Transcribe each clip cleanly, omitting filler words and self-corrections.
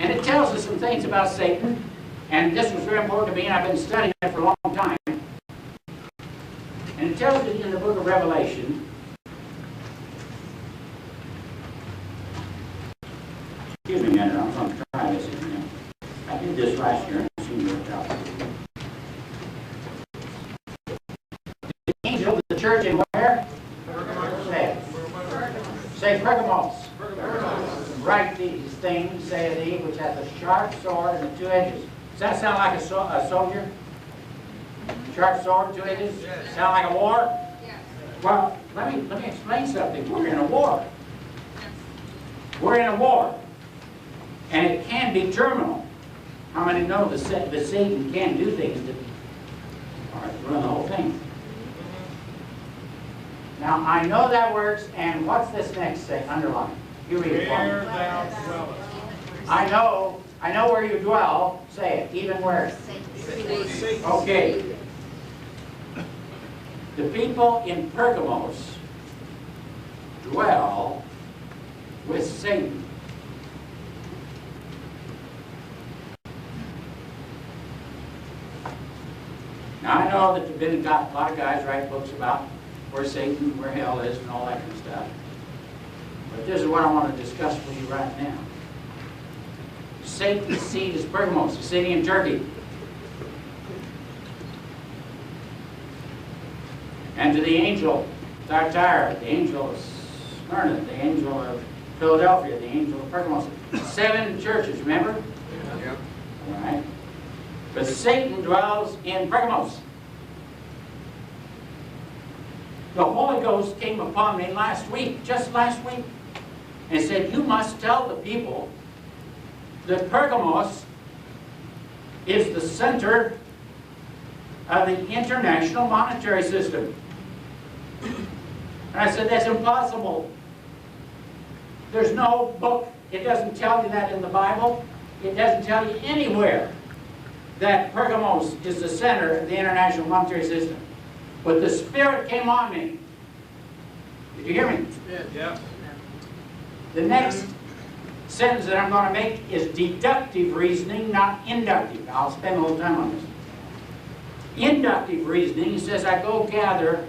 And it tells us some things about Satan. And this was very important to me, and I've been studying it for a long time. And it tells us in the book of Revelation, excuse me a minute, I'm going to try this again. I did this last year and it seemed to work out. The angel of the church in where? Say Pergamos. Write these things, saith he, which hath a sharp sword and the 2 edges. Does that sound like a soldier? Sharp sword, 2 edges? Yes. Sound like a war? Yes. Well, let me explain something. We're in a war. Yes. We're in a war. And it can be terminal. How many know that Satan can do things that ruin the whole thing? Now, I know that works, and what's this next thing? Underline. You read it for me. Where thou dwellest. I know where you dwell. Say it. Even where? Okay. The people in Pergamos dwell with Satan. Now I know that there've been a lot of guys write books about where Satan, where hell is, and all that kind of stuff. But this is what I want to discuss with you right now. Satan's seat is Pergamos, a city in Turkey. And to the angel Thyatira, the angel of Smyrna, the angel of Philadelphia, the angel of Pergamos. 7 churches, remember? Yeah. All right. But Satan dwells in Pergamos. The Holy Ghost came upon me last week, just last week, and said, you must tell the people that Pergamos is the center of the international monetary system. And I said, that's impossible. There's no book. It doesn't tell you that in the Bible. It doesn't tell you anywhere that Pergamos is the center of the international monetary system. But the Spirit came on me. Did you hear me? Yeah. The next sentence that I'm going to make is deductive reasoning, not inductive. I'll spend a little time on this. Inductive reasoning says I go gather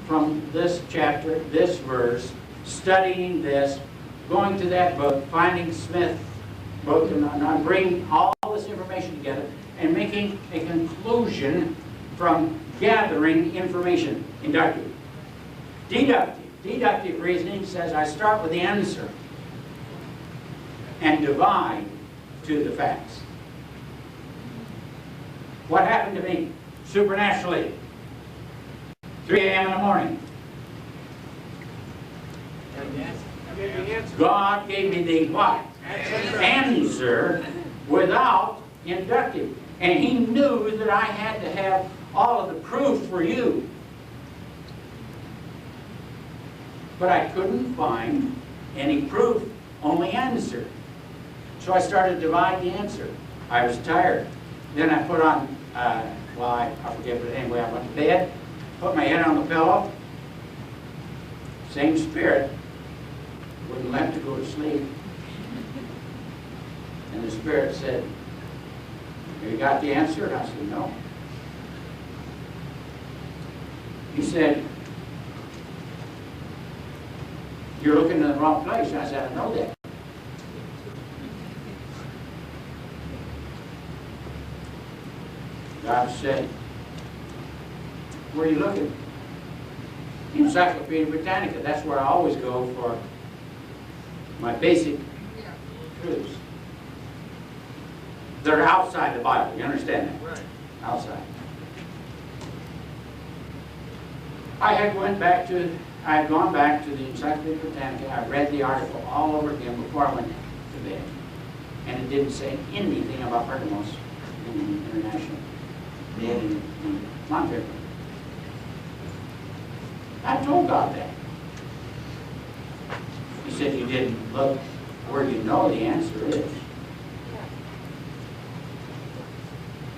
from this chapter, this verse, studying this, going to that book, finding Smith's book, and I'm bringing all this information together and making a conclusion from gathering information. Inductive. Deductive. Deductive reasoning says I start with the answer and divide to the facts. What happened to me supernaturally? 3 a.m. in the morning. God gave me the what? Answer without inductive. And He knew that I had to have all of the proof for you. But I couldn't find any proof, only answer. So I started to divide the answer. I was tired. Then I put on, well, I forget, but anyway, I went to bed, put my head on the pillow. Same Spirit wouldn't let me go to sleep. And the Spirit said, have you got the answer? And I said, no. He said, you're looking in the wrong place. And I said, I know that. God said, where are you looking? Encyclopedia Britannica. That's where I always go for my basic truths. They're outside the Bible. You understand that? Right. Outside. I had gone back to the Encyclopedia Britannica. I read the article all over again before I went to bed. And it didn't say anything about Pergamos in the international in monetary. I told God that. He said, you didn't look where you know the answer is.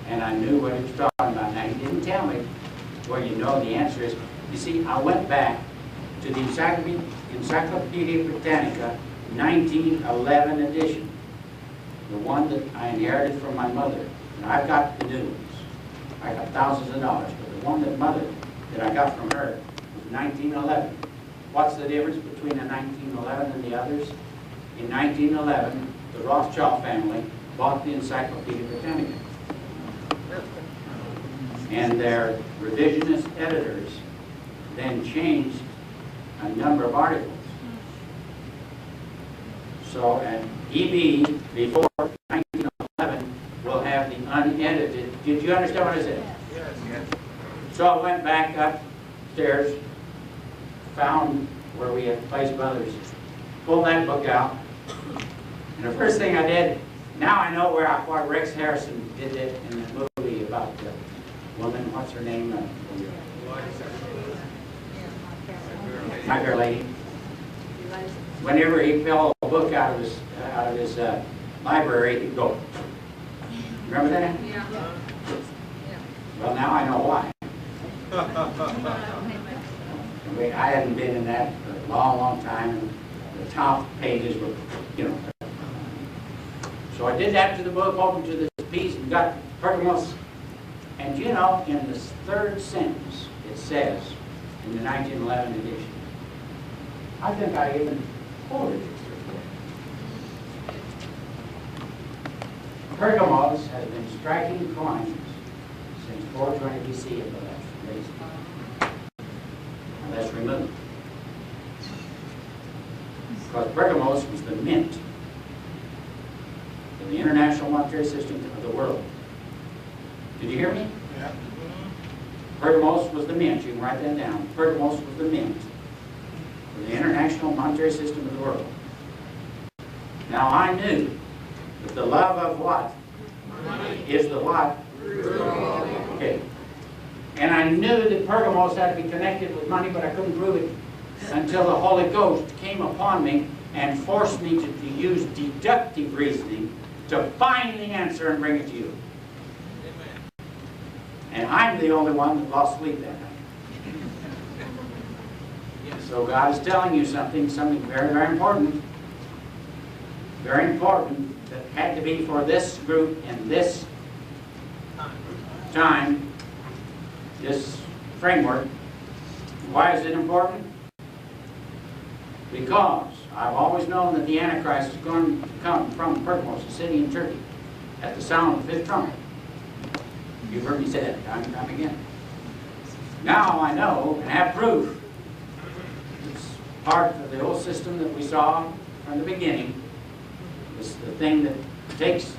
And I knew what he was talking about. Now, he didn't tell me where you know the answer is. You see, I went back to the Encyclopedia Britannica 1911 edition. the one that I inherited from my mother, and I've got the new ones. I got thousands of dollars, but the one that I got from her was 1911. What's the difference between the 1911 and the others? In 1911, the Rothschild family bought the Encyclopedia Britannica. And their revisionist editors then changed a number of articles. So an EB before 1911 will have the unedited. Did you understand what I said? Yes. So I went back upstairs, found where we had placed others, pulled that book out, and the first thing I did, now I know why Rex Harrison did it in the movie about the woman, what's her name? My Fair Lady. Whenever he fell a book out of his library, he'd go. Remember that? Yeah. Well, now I know why. I hadn't been in that for a long, long time. The top pages were, you know. So I did that to the book, opened to this piece, and got Pergamos. And you know, in the third sentence, it says, in the 1911 edition, I think I even quoted it. Pergamos has been striking coins since 420 BC of the last race, unless removed. Because Pergamos was the mint in the international monetary system of the world. Did you hear me? Yeah. Pergamos was the mint. You can write that down. Pergamos was the mint for the international monetary system of the world. Now I knew that the love of what? Money. Is the what? Okay. And I knew that Pergamos had to be connected with money, but I couldn't prove it until the Holy Ghost came upon me and forced me to use deductive reasoning to find the answer and bring it to you. And I'm the only one that lost sleep that night. So God is telling you something very, very important. Very important that had to be for this group in this time, this framework. Why is it important? Because I've always known that the Antichrist is going to come from Pergamos, a city in Turkey, at the sound of the fifth trumpet. You've heard me say that time and time again. Now I know and have proof. It's part of the old system that we saw from the beginning. It's the thing that takes,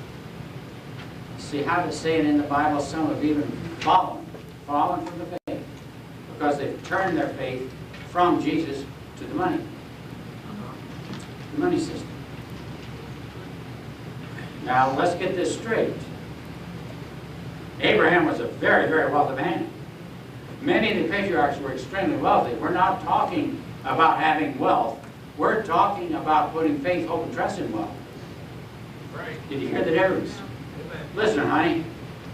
see how to say it in the Bible, some have even fallen from the faith. Because they've turned their faith from Jesus to the money. The money system. Now let's get this straight. Abraham was a very, very wealthy man. Many of the patriarchs were extremely wealthy. We're not talking about having wealth. We're talking about putting faith, hope, and trust in wealth. Right. Did you hear the difference? Amen. Listen, honey,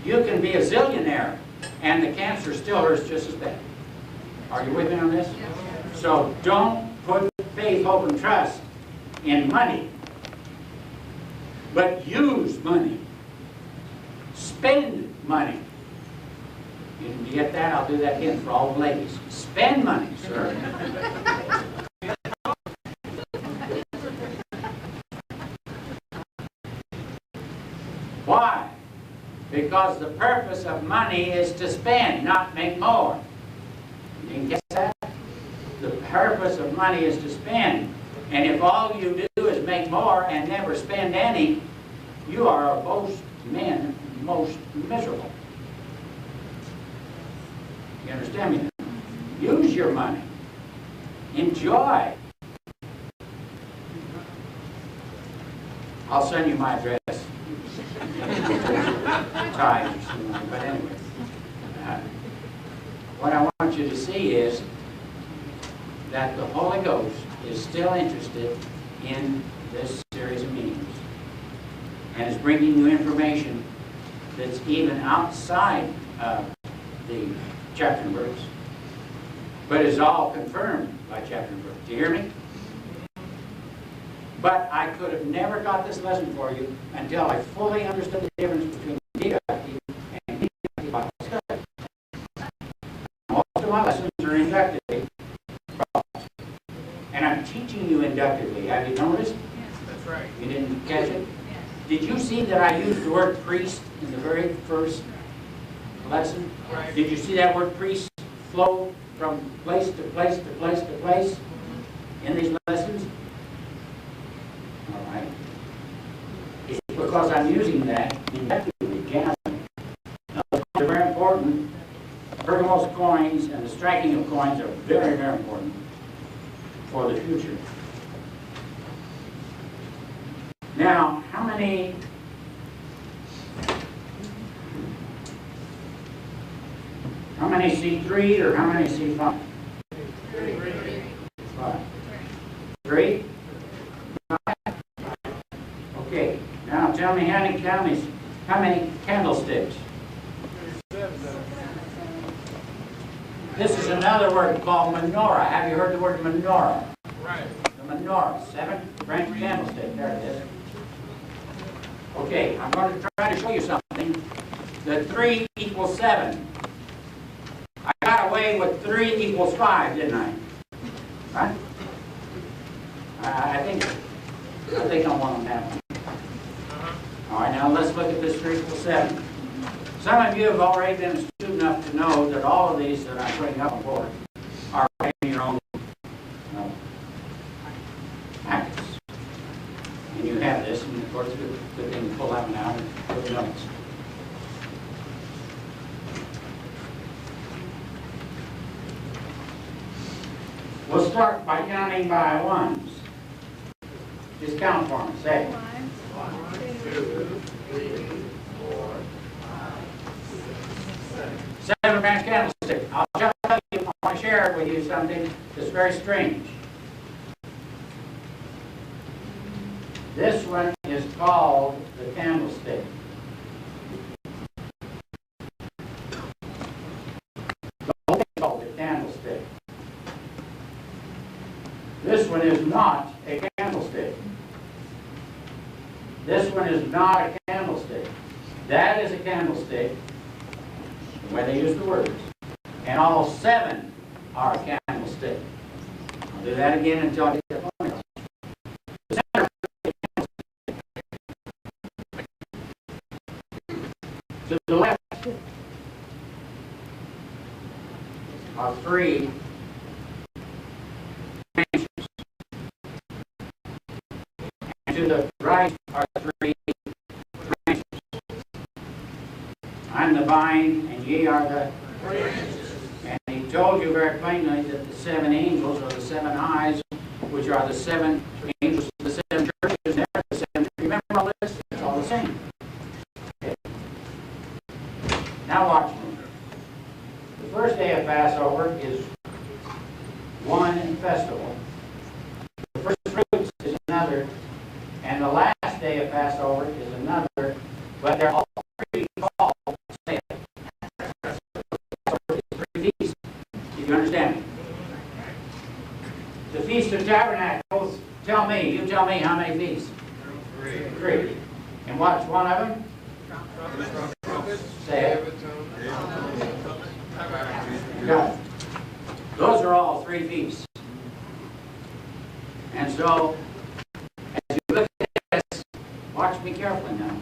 you can be a zillionaire and the cancer still hurts just as bad. Are you with me on this? So don't put faith, hope, and trust in money, but use money. Spend money. You get that? I'll do that again for all the ladies. Spend money, sir. Why? Because the purpose of money is to spend, not make more. You can guess that? The purpose of money is to spend. And if all you do is make more and never spend any, you are of most men most miserable. You understand me? Use your money. Enjoy. I'll send you my address. Ties or something. But anyway, what I want you to see is that the Holy Ghost is still interested in this series of meetings and is bringing you information that's even outside of the chapter and verse, but is all confirmed by chapter and verse. Do you hear me? But I could have never got this lesson for you until I fully understood the difference between deductive and inductive Bible study. Most of my lessons are inductively, and I'm teaching you inductively. Have you noticed? Yes. That's right. You didn't catch it? Yes. Did you see that I used the word priest in the very first lesson? Right. Did you see that word priest flow from place to place to place to place in these lessons? All right. It's because I'm using that inductively, generally. Now, the coins are very important. Pergamos coins and the striking of coins are very, very important for the future. Now, how many see 3 or how many see 5? 5. 3? Okay. Now tell me how many candlesticks? This is another word called menorah. Have you heard the word menorah? Right. The menorah, 7 French candlestick. There it is. Okay, I'm going to try to show you something. The 3 equals 7. I got away with 3 equals 5, didn't I? Right? I think I'm one on that one. All right, now let's look at this 3 equals 7. Some of you have already been astute enough to know that all of these that I'm putting up on board are in your own packets. And you have this, and of course, it's a good thing to pull that one out and put the notes. We'll start by counting by ones. Just count for me. Say. 1, 2, 3, 4, 5, 7 branch candlestick. I'll tell you, I want to share with you something that's very strange. This one is called the candlestick. The whole thing is called the candlestick. This one is not a candlestick. This one is not a candlestick. That is a candlestick, the way they use the words. And all 7 are a candlestick. I'll do that again until I get the point. The center to the left are 3 branches. And to the right are 3 branches. I'm the vine, and ye are the branches. And he told you very plainly that the 7 angels are the 7 eyes, which are the 7 angels of the 7 churches. They're the 7. Remember all this? It's all the same. Okay. Now watch me. The first day of Passover is one festival. The first fruits is another. And the last day of Passover is another. But they're all 3 called, say it, 3 feasts. Did you understand me? The Feast of Tabernacles, you tell me how many feasts? 3. And what's one of them? Say it. You got it. Those are all 3 feasts. And so, as you look at this, watch me carefully now.